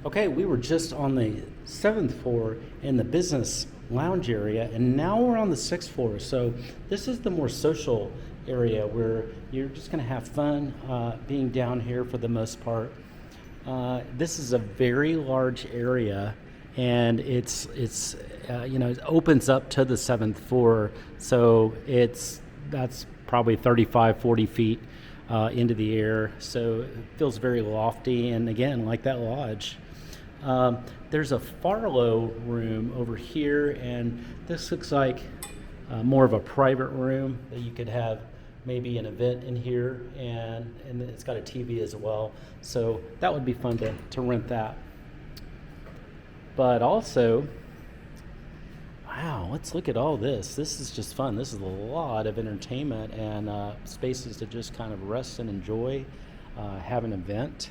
Okay, we were just on the seventh floor in the business lounge area, and now we're on the sixth floor. So this is the more social area where you're just going to have fun being down here for the most part. This is a very large area, and it opens up to the seventh floor. So that's probably 35, 40 feet into the air. So it feels very lofty, and again, like that lodge. There's a Farlow room over here, and this looks like more of a private room that you could have maybe an event in here, and it's got a TV as well. So that would be fun to rent that. But also, wow, let's look at all this. This is just fun. This is a lot of entertainment and spaces to just kind of rest and enjoy, have an event.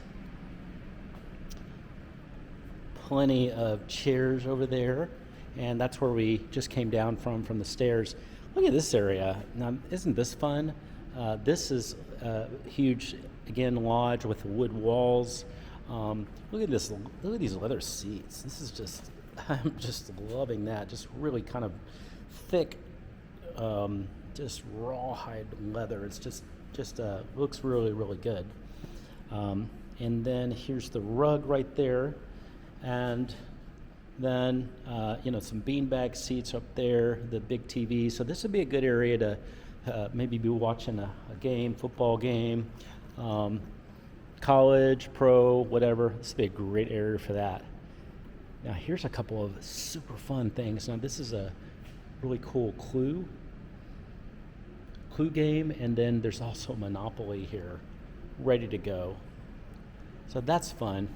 Plenty of chairs over there, and that's where we just came down from the stairs. Look at this area. Now, isn't this fun? This is a huge, again, lodge with wood walls. Look at this. Look at these leather seats. This is just, I'm just loving that. Just really kind of thick, just rawhide leather. It's just looks really, really good. And then here's the rug right there. And then, some beanbag seats up there, the big TV. So this would be a good area to maybe be watching a game, football game, college, pro, whatever. This would be a great area for that. Now, here's a couple of super fun things. Now, this is a really cool Clue game, and then there's also Monopoly here, ready to go. So that's fun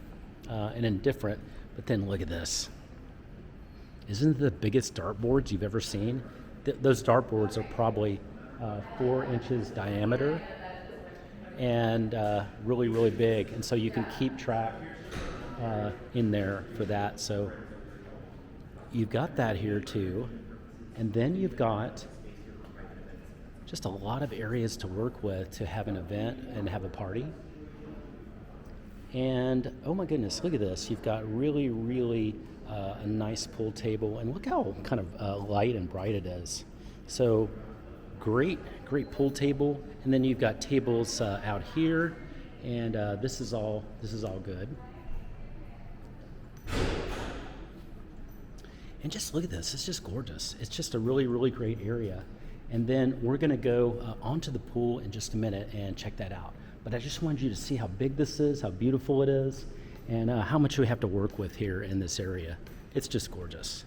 and indifferent. But then look at this. Isn't it the biggest dartboards you've ever seen? Those dartboards are probably 4 inches diameter and really, really big. And so you can keep track in there for that. So you've got that here too. And then you've got just a lot of areas to work with to have an event and have a party. And oh my goodness, look at this. You've got really, really a nice pool table. And look how kind of light and bright it is. So great pool table. And then you've got tables out here. And this is all good. And just look at this. It's just gorgeous. It's just a really, really great area. And then we're going to go onto the pool in just a minute and check that out. But I just wanted you to see how big this is, how beautiful it is, and how much we have to work with here in this area. It's just gorgeous.